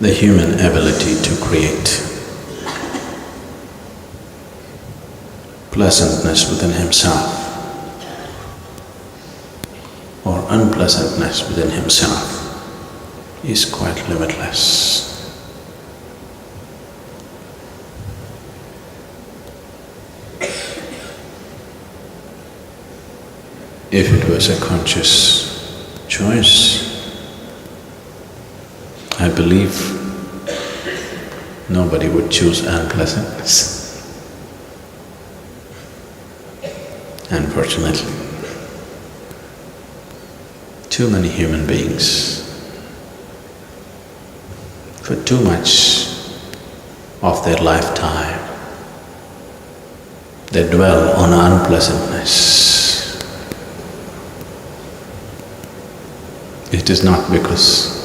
the human ability to create pleasantness within himself or unpleasantness within himself is quite limitless. If it was a conscious choice, I believe nobody would choose unpleasantness. Unfortunately, too many human beings, for too much of their lifetime, they dwell on unpleasantness. It is not because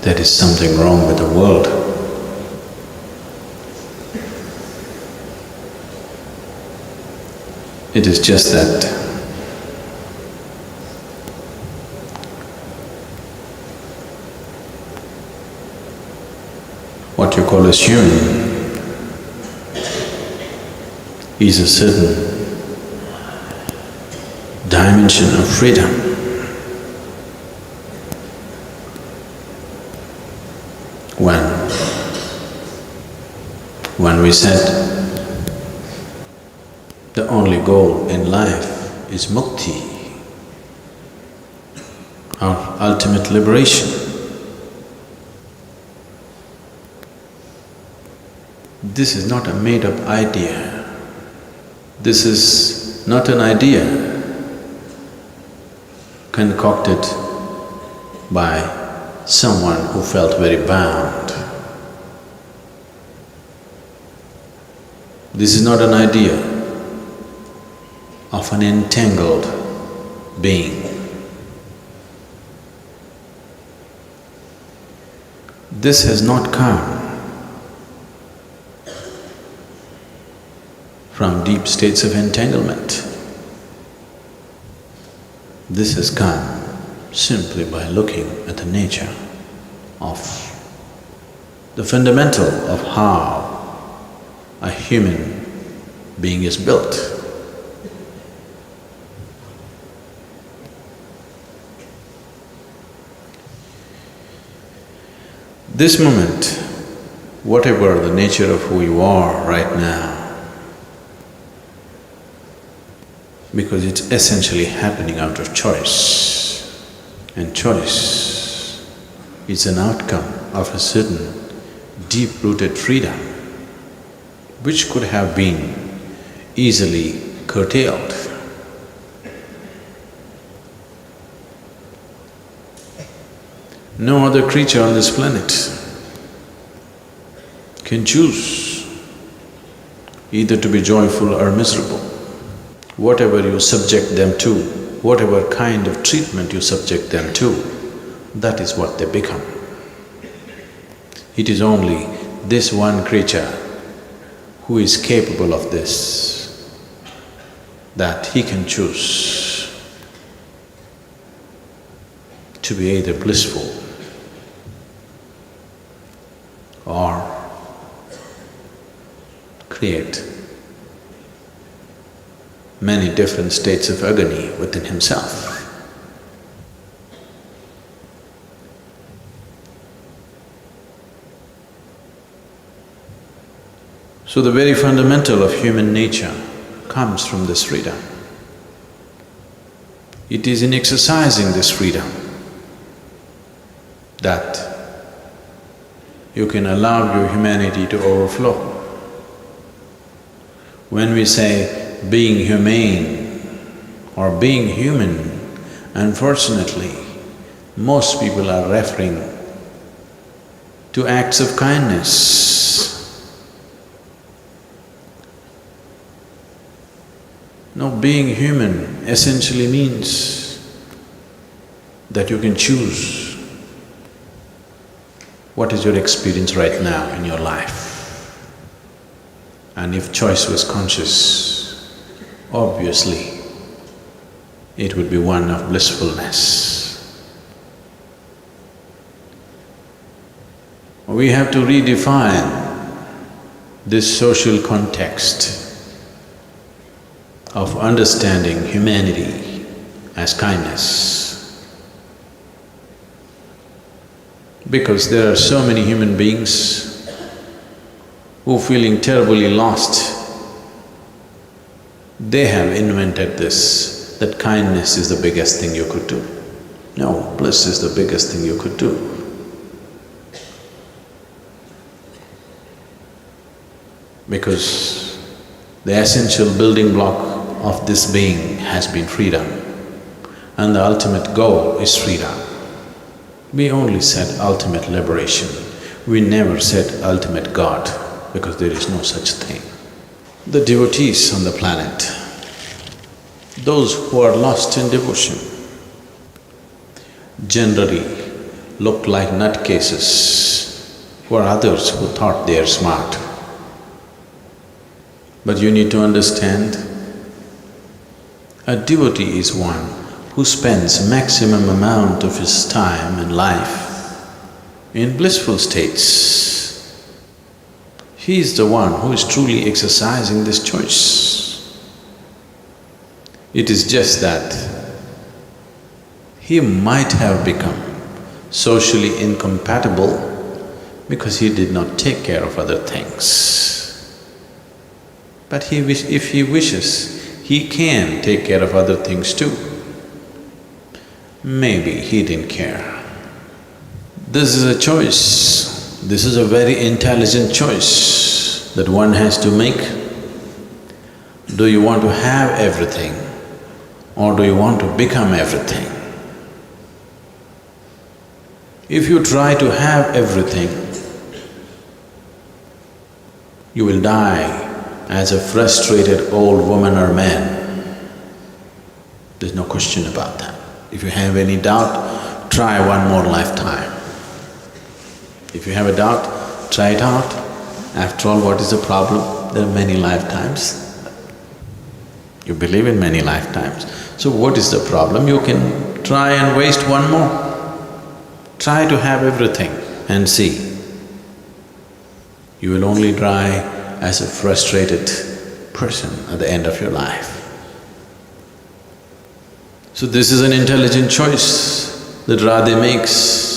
there is something wrong with the world. It is just that what you call as human is a certain dimension of freedom. When we said the only goal in life is mukti, our ultimate liberation, this is not a made-up idea. This is not an idea concocted by someone who felt very bound. This is not an idea of an entangled being. This has not come from deep states of entanglement. This has come simply by looking at the nature of the fundamental of how a human being is built. This moment, whatever the nature of who you are right now, because it's essentially happening out of choice, and choice is an outcome of a certain deep-rooted freedom which could have been easily curtailed. No other creature on this planet can choose either to be joyful or miserable. Whatever you subject them to, whatever kind of treatment you subject them to, that is what they become. It is only this one creature who is capable of this, that he can choose to be either blissful or create many different states of agony within himself. So the very fundamental of human nature comes from this freedom. It is in exercising this freedom that you can allow your humanity to overflow. When we say being humane or being human, unfortunately, most people are referring to acts of kindness. No, being human essentially means that you can choose what is your experience right now in your life. And if choice was conscious, obviously it would be one of blissfulness. We have to redefine this social context of understanding humanity as kindness. Because there are so many human beings who are feeling terribly lost. They have invented this, that kindness is the biggest thing you could do. No, bliss is the biggest thing you could do. Because the essential building block of this being has been freedom, and the ultimate goal is freedom. We only said ultimate liberation. We never said ultimate God, because there is no such thing. The devotees on the planet, those who are lost in devotion, generally look like nutcases for others who thought they are smart. But you need to understand, a devotee is one who spends maximum amount of his time and life in blissful states. He is the one who is truly exercising this choice. It is just that he might have become socially incompatible because he did not take care of other things. But if he wishes, he can take care of other things too. Maybe he didn't care. This is a choice. This is a very intelligent choice that one has to make. Do you want to have everything, or do you want to become everything? If you try to have everything, you will die as a frustrated old woman or man. There's no question about that. If you have any doubt, try one more lifetime. If you have a doubt, try it out. After all, what is the problem? There are many lifetimes. You believe in many lifetimes. So what is the problem? You can try and waste one more. Try to have everything and see. You will only die as a frustrated person at the end of your life. So this is an intelligent choice that Radhe makes.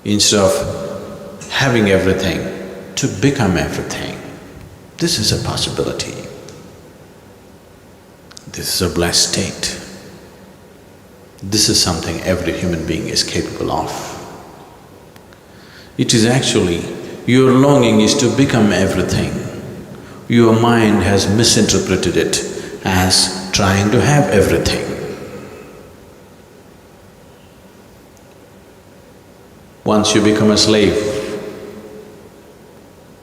Instead of having everything, to become everything. This is a possibility. This is a blessed state. This is something every human being is capable of. It is actually, your longing is to become everything. Your mind has misinterpreted it as trying to have everything. Once you become a slave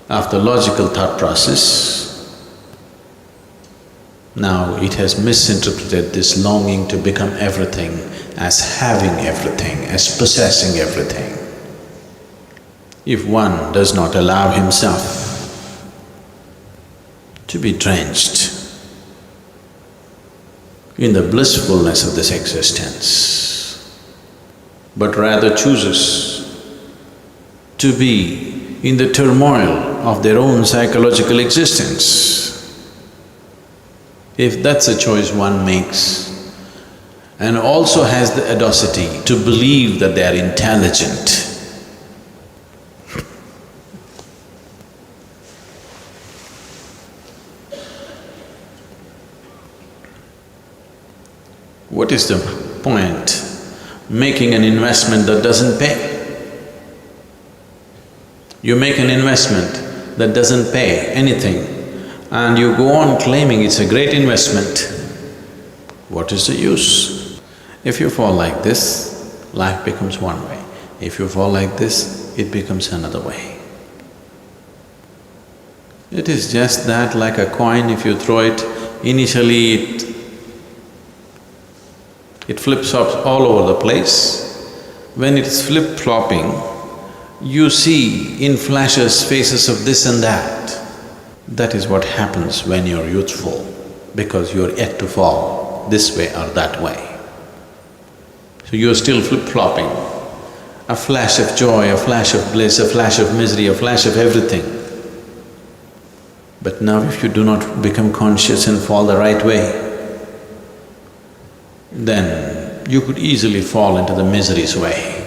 of the logical thought process, now it has misinterpreted this longing to become everything as having everything, as possessing everything. If one does not allow himself to be drenched in the blissfulness of this existence, but rather chooses to be in the turmoil of their own psychological existence, if that's a choice one makes, and also has the audacity to believe that they are intelligent, what is the point making an investment that doesn't pay? You make an investment that doesn't pay anything and you go on claiming it's a great investment. What is the use? If you fall like this, life becomes one way. If you fall like this, it becomes another way. It is just that like a coin, if you throw it, initially it flips up all over the place. When it's flip-flopping, you see in flashes faces of this and that. That is what happens when you're youthful, because you're yet to fall this way or that way. So you're still flip-flopping. a flash of joy, a flash of bliss, a flash of misery, a flash of everything. But now if you do not become conscious and fall the right way, then you could easily fall into the misery's way.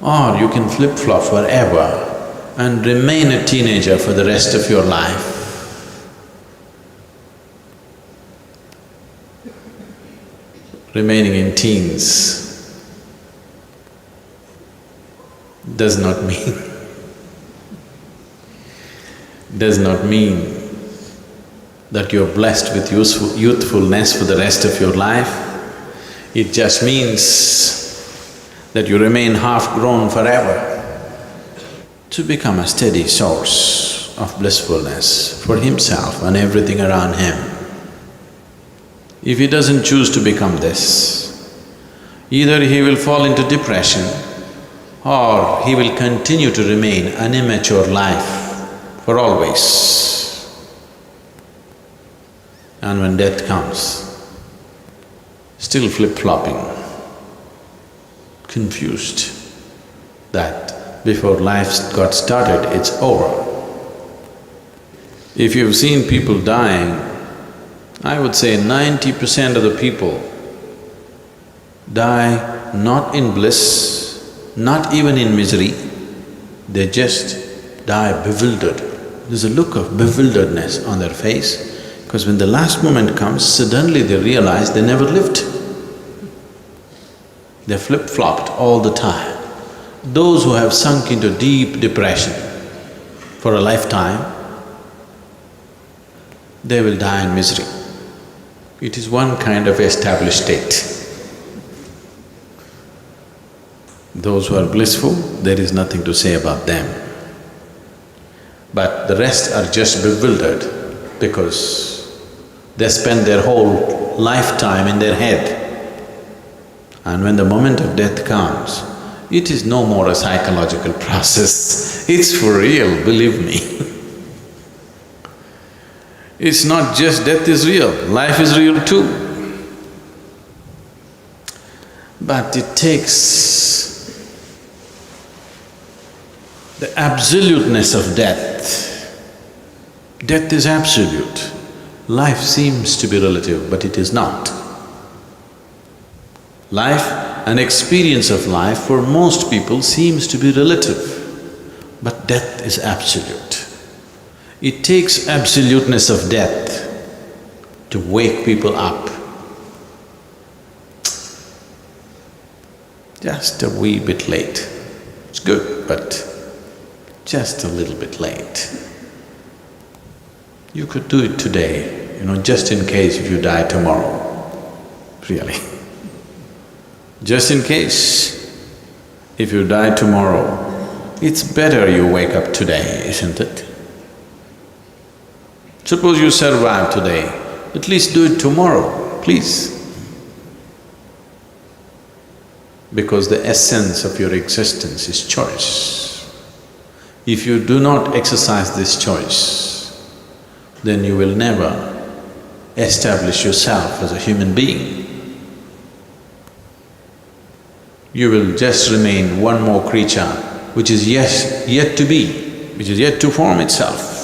Or you can flip-flop forever and remain a teenager for the rest of your life. Remaining in teens does not mean that you're blessed with youthfulness for the rest of your life. It just means that you remain half-grown forever. To become a steady source of blissfulness for himself and everything around him. If he doesn't choose to become this, either he will fall into depression or he will continue to remain an immature life for always. And when death comes, still flip-flopping, confused that before life got started, it's over. If you've seen people dying, I would say 90% of the people die not in bliss, not even in misery, they just die bewildered. There's a look of bewilderedness on their face, because when the last moment comes, suddenly they realize they never lived. They flip-flopped all the time. Those who have sunk into deep depression for a lifetime, they will die in misery. It is one kind of established state. Those who are blissful, there is nothing to say about them. But the rest are just bewildered because they spend their whole lifetime in their head. And when the moment of death comes, it is no more a psychological process, it's for real, believe me. It's not just death is real, life is real too. But it takes the absoluteness of death. Death is absolute. Life seems to be relative, but it is not. Life, an experience of life for most people seems to be relative, but death is absolute. It takes absoluteness of death to wake people up. Just a wee bit late. It's good, but just a little bit late. You could do it today, just in case if you die tomorrow, really. Just in case, if you die tomorrow, it's better you wake up today, isn't it? Suppose you survive today, at least do it tomorrow, please. Because the essence of your existence is choice. If you do not exercise this choice, then you will never establish yourself as a human being. You will just remain one more creature which is yet to be, which is yet to form itself.